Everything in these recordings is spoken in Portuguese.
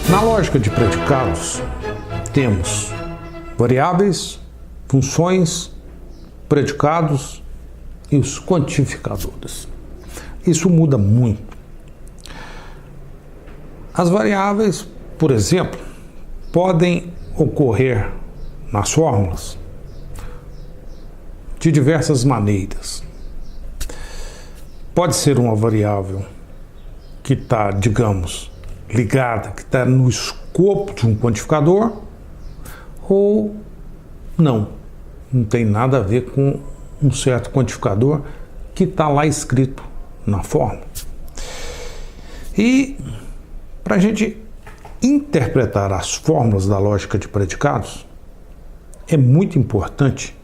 Na lógica de predicados, temos variáveis, funções, predicados e os quantificadores. Isso muda muito. As variáveis, por exemplo, podem ocorrer nas fórmulas de diversas maneiras. Pode ser uma variável que está, digamos, ligada, que está no escopo de um quantificador, ou não tem nada a ver com um certo quantificador que está lá escrito na fórmula. E para a gente interpretar as fórmulas da lógica de predicados, é muito importante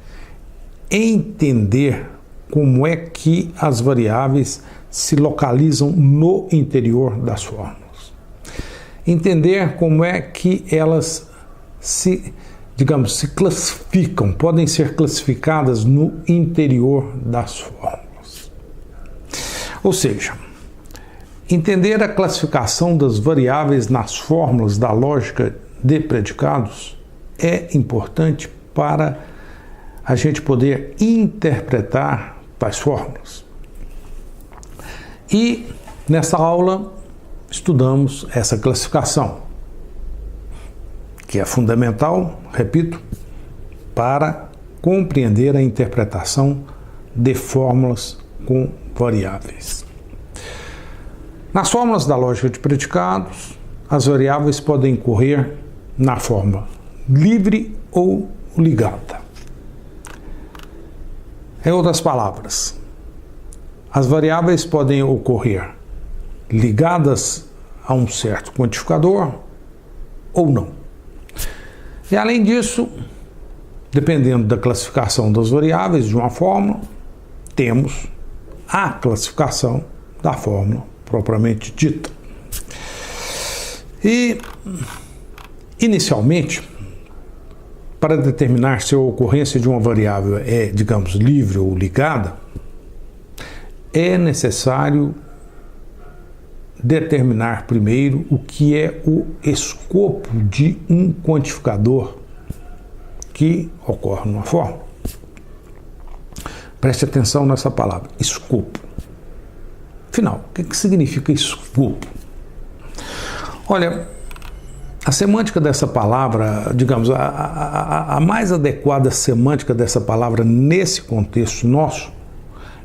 entender como é que as variáveis se localizam no interior das fórmulas. Entender como é que elas se classificam, podem ser classificadas no interior das fórmulas. Ou seja, entender a classificação das variáveis nas fórmulas da lógica de predicados é importante para a gente poder interpretar tais fórmulas. E nessa aula estudamos essa classificação, que é fundamental, repito, para compreender a interpretação de fórmulas com variáveis. Nas fórmulas da lógica de predicados, as variáveis podem incorrer na forma livre ou ligada. Em outras palavras, as variáveis podem ocorrer ligadas a um certo quantificador ou não. E além disso, dependendo da classificação das variáveis de uma fórmula, temos a classificação da fórmula propriamente dita. E, inicialmente, para determinar se a ocorrência de uma variável é, digamos, livre ou ligada, é necessário determinar primeiro o que é o escopo de um quantificador que ocorre numa fórmula. Preste atenção nessa palavra, escopo. Afinal, o que significa escopo? Olha, a semântica dessa palavra, digamos, a mais adequada semântica dessa palavra nesse contexto nosso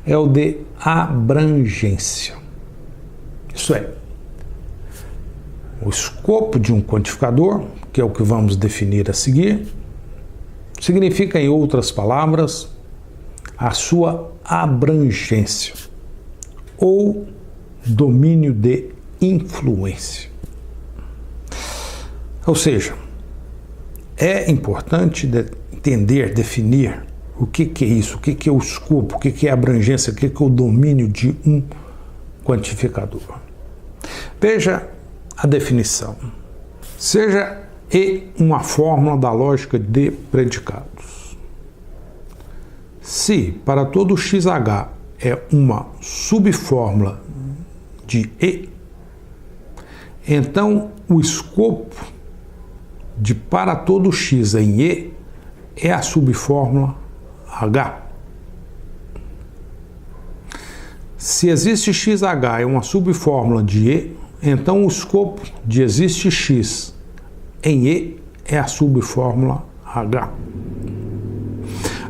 é o de abrangência. Isso é, o escopo de um quantificador, que é o que vamos definir a seguir, significa, em outras palavras, a sua abrangência ou domínio de influência. Ou seja, é importante entender, definir o que é isso, o que é o escopo, o que é a abrangência, o que é o domínio de um quantificador. Veja a definição. Seja uma fórmula da lógica de predicados. Se para todo xh é uma subfórmula de E, então o escopo de para todo x em E é a subfórmula H. Se existe xh é uma subfórmula de E, então o escopo de existe x em E é a subfórmula H.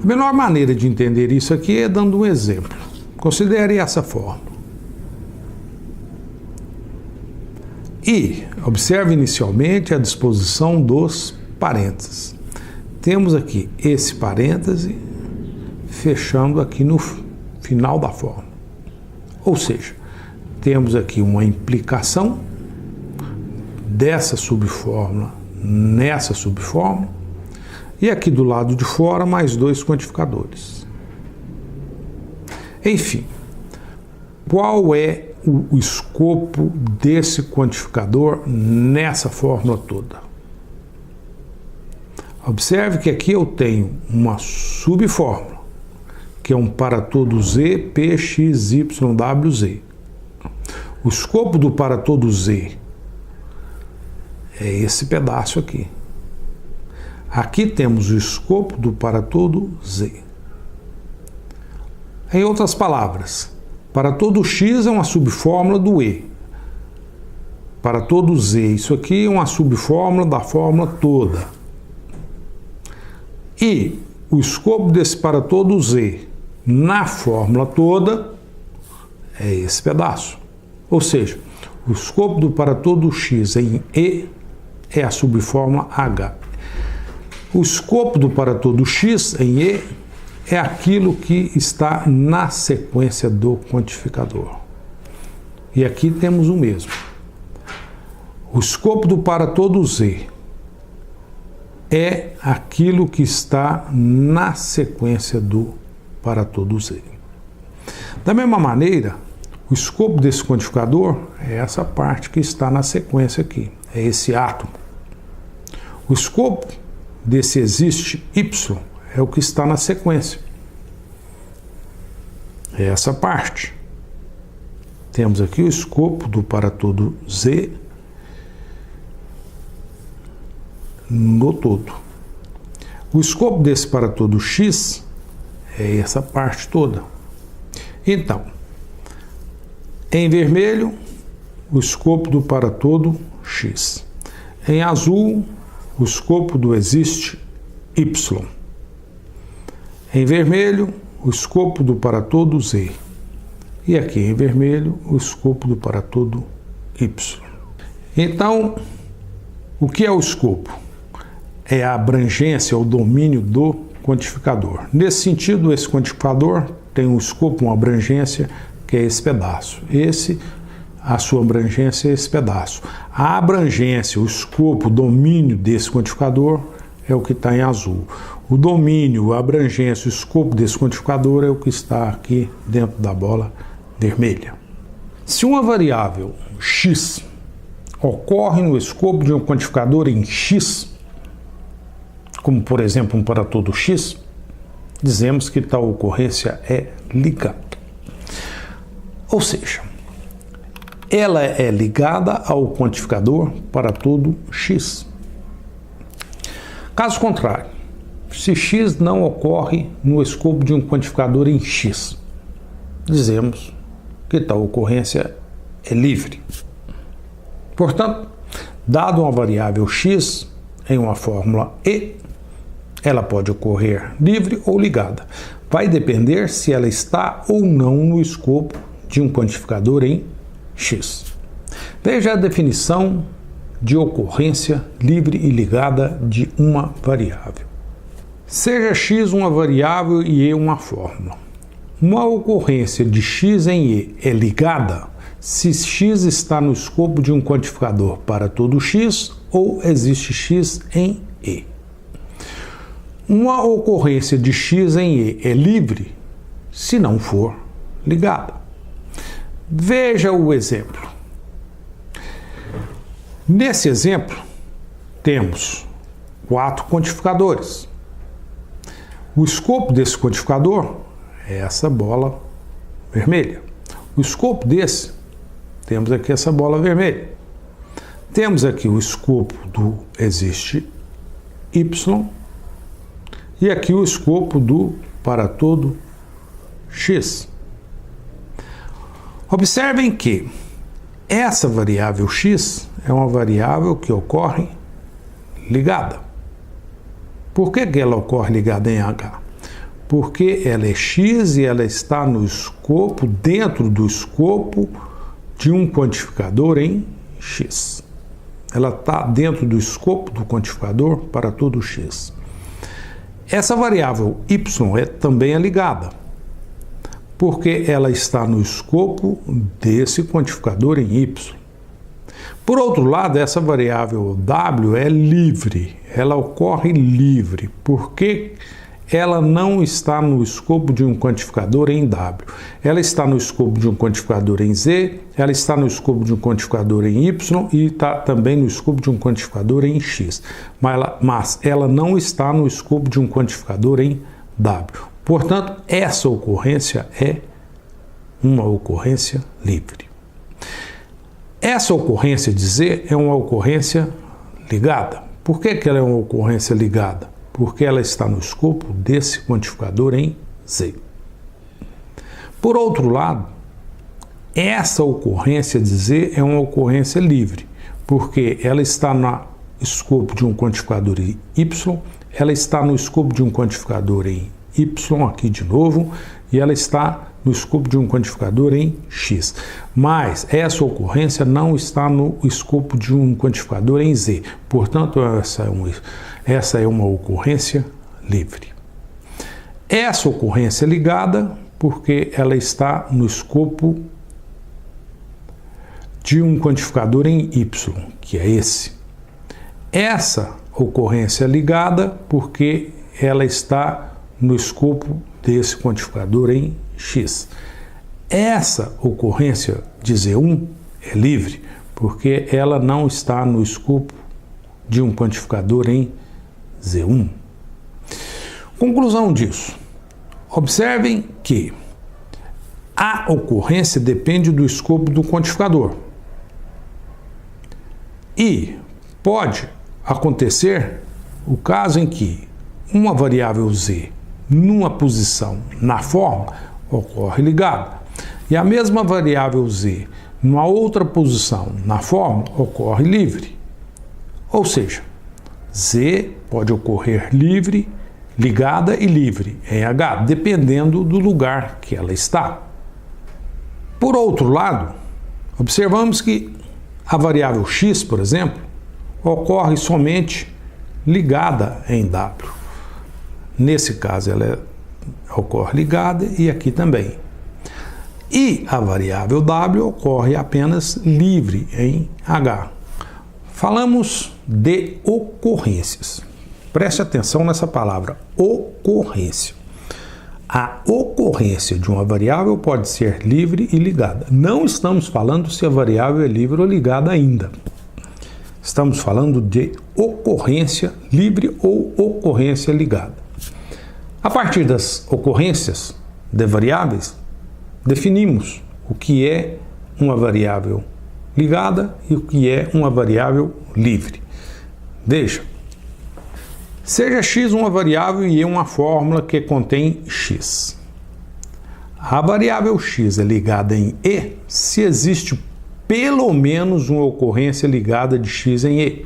A melhor maneira de entender isso aqui é dando um exemplo. Considere essa fórmula. E observe inicialmente a disposição dos parênteses. Temos aqui esse parêntese fechando aqui no final da fórmula. Ou seja, temos aqui uma implicação dessa subfórmula nessa subfórmula e aqui do lado de fora mais dois quantificadores. Enfim, qual é o escopo desse quantificador nessa fórmula toda? Observe que aqui eu tenho uma subfórmula, que é um para todo z, p, x, y, w, z. O escopo do para todo z é esse pedaço aqui. Aqui temos o escopo do para todo Z. Em outras palavras, para todo X é uma subfórmula do E. Para todo Z, isso aqui é uma subfórmula da fórmula toda. E o escopo desse para todo Z na fórmula toda é esse pedaço. Ou seja, o escopo do para todo X em E é a subfórmula H. O escopo do para todo X em E é aquilo que está na sequência do quantificador. E aqui temos o mesmo. O escopo do para todo Z é aquilo que está na sequência do para todo Z. Da mesma maneira, o escopo desse quantificador é essa parte que está na sequência aqui, é esse átomo. O escopo desse existe Y é o que está na sequência, é essa parte. Temos aqui o escopo do para todo Z no todo. O escopo desse para todo X é essa parte toda. Então, em vermelho, o escopo do para todo X. Em azul, o escopo do existe Y. Em vermelho, o escopo do para todo Z. E aqui em vermelho, o escopo do para todo Y. Então, o que é o escopo? É a abrangência, o domínio do quantificador. Nesse sentido, esse quantificador tem um escopo, uma abrangência, que é esse pedaço. A sua abrangência é esse pedaço. A abrangência, o escopo, o domínio desse quantificador é o que está em azul. O domínio, a abrangência, o escopo desse quantificador é o que está aqui dentro da bola vermelha. Se uma variável x ocorre no escopo de um quantificador em x, como por exemplo um para todo x, dizemos que tal ocorrência é ligada. Ou seja, ela é ligada ao quantificador para todo x. Caso contrário, se x não ocorre no escopo de um quantificador em x, dizemos que tal ocorrência é livre. Portanto, dado uma variável x em uma fórmula E, ela pode ocorrer livre ou ligada. Vai depender se ela está ou não no escopo de um quantificador em x. Veja a definição de ocorrência livre e ligada de uma variável. Seja x uma variável e E uma fórmula. Uma ocorrência de x em E é ligada se x está no escopo de um quantificador para todo x ou existe x em E. Uma ocorrência de x em E é livre se não for ligada. Veja o exemplo. Nesse exemplo, temos 4 quantificadores. O escopo desse quantificador é essa bola vermelha. O escopo desse, temos aqui essa bola vermelha. Temos aqui o escopo do existe Y e aqui o escopo do para todo x. Observem que essa variável x é uma variável que ocorre ligada. Por que ela ocorre ligada em H? Porque ela é x e ela está no escopo, dentro do escopo de um quantificador em x. Ela está dentro do escopo do quantificador para todo x. Essa variável y também é ligada, porque ela está no escopo desse quantificador em y. Por outro lado, essa variável w é livre, ela ocorre livre, porque ela não está no escopo de um quantificador em w. Ela está no escopo de um quantificador em z, ela está no escopo de um quantificador em y e está também no escopo de um quantificador em x. Mas ela não está no escopo de um quantificador em w. Portanto, essa ocorrência é uma ocorrência livre. Essa ocorrência de z é uma ocorrência ligada. Por que ela é uma ocorrência ligada? Porque ela está no escopo desse quantificador em Z. Por outro lado, essa ocorrência de Z é uma ocorrência livre, porque ela está no escopo de um quantificador em Y, ela está no escopo de um quantificador em Y, aqui de novo, e ela está no escopo de um quantificador em X. Mas essa ocorrência não está no escopo de um quantificador em Z. Portanto, essa é uma ocorrência livre. Essa ocorrência é ligada porque ela está no escopo de um quantificador em Y, que é esse. Essa ocorrência é ligada porque ela está no escopo desse quantificador em X. Essa ocorrência de Z1 é livre porque ela não está no escopo de um quantificador em Z1. Conclusão disso. Observem que a ocorrência depende do escopo do quantificador. E pode acontecer o caso em que uma variável Z numa posição na forma ocorre ligada e a mesma variável Z numa outra posição na forma ocorre livre. Ou seja, Z pode ocorrer livre, ligada e livre em H, dependendo do lugar que ela está. Por outro lado, observamos que a variável X, por exemplo, ocorre somente ligada em W. Nesse caso, ela ocorre ligada e aqui também. E a variável W ocorre apenas livre em H. Falamos de ocorrências. Preste atenção nessa palavra, ocorrência. A ocorrência de uma variável pode ser livre e ligada. Não estamos falando se a variável é livre ou ligada ainda. Estamos falando de ocorrência livre ou ocorrência ligada. A partir das ocorrências de variáveis, definimos o que é uma variável ligada e o que é uma variável livre. Veja, seja x uma variável e uma fórmula que contém x. A variável x é ligada em E se existe pelo menos uma ocorrência ligada de x em E.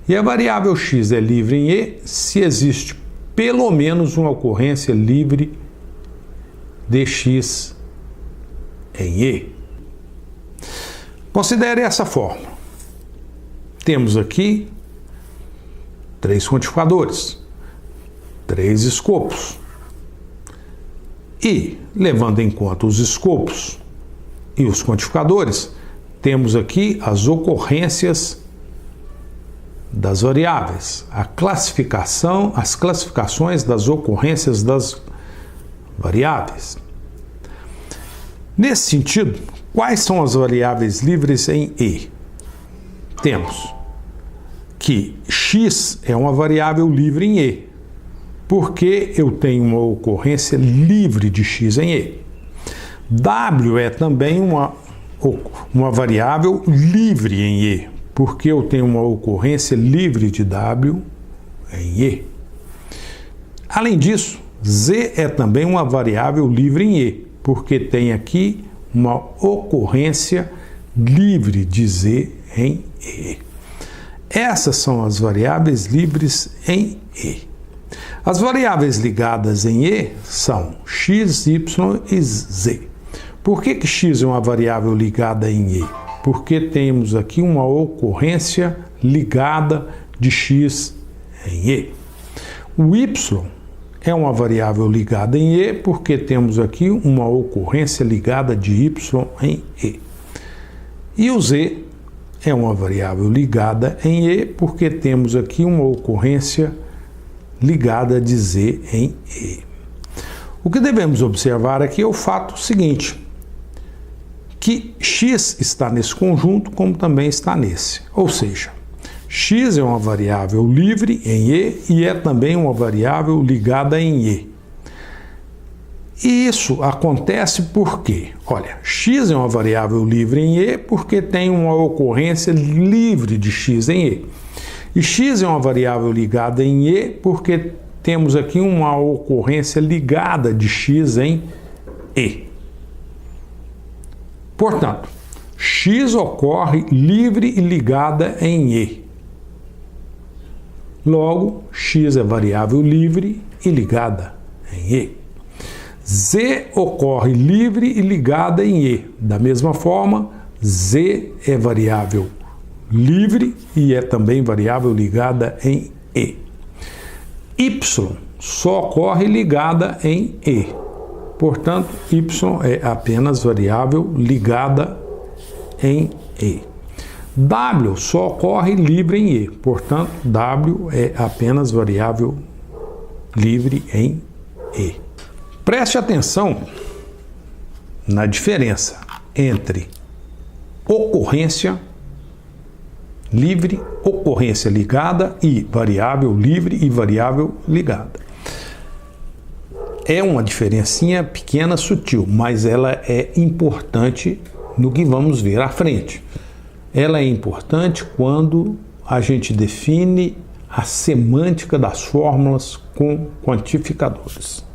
E a variável x é livre em E se existe pelo menos uma ocorrência livre de x em E. Considere essa fórmula. Temos aqui 3 quantificadores, 3 escopos. E, levando em conta os escopos e os quantificadores, temos aqui as ocorrências das variáveis, as classificações das ocorrências das variáveis. Nesse sentido, quais são as variáveis livres em E? Temos que x é uma variável livre em E, porque eu tenho uma ocorrência livre de x em E. W é também uma variável livre em E, porque eu tenho uma ocorrência livre de W em E. Além disso, Z é também uma variável livre em E, porque tem aqui uma ocorrência livre de Z em E. Essas são as variáveis livres em E. As variáveis ligadas em E são x, y e z. Por que x é uma variável ligada em E? Porque temos aqui uma ocorrência ligada de x em E. O y é uma variável ligada em E porque temos aqui uma ocorrência ligada de y em E. E o z é uma variável ligada em E porque temos aqui uma ocorrência ligada de z em E. O que devemos observar aqui é o fato seguinte, que x está nesse conjunto como também está nesse, ou seja, x é uma variável livre em E e é também uma variável ligada em E. E isso acontece porque, olha, x é uma variável livre em E porque tem uma ocorrência livre de x em E. E x é uma variável ligada em E porque temos aqui uma ocorrência ligada de x em E. Portanto, x ocorre livre e ligada em E. Logo, x é variável livre e ligada em E. Z ocorre livre e ligada em E. Da mesma forma, Z é variável livre e é também variável ligada em E. Y só ocorre ligada em E. Portanto, Y é apenas variável ligada em E. W só ocorre livre em E. Portanto, W é apenas variável livre em E. Preste atenção na diferença entre ocorrência livre, ocorrência ligada e variável livre e variável ligada. É uma diferencinha pequena, sutil, mas ela é importante no que vamos ver à frente. Ela é importante quando a gente define a semântica das fórmulas com quantificadores.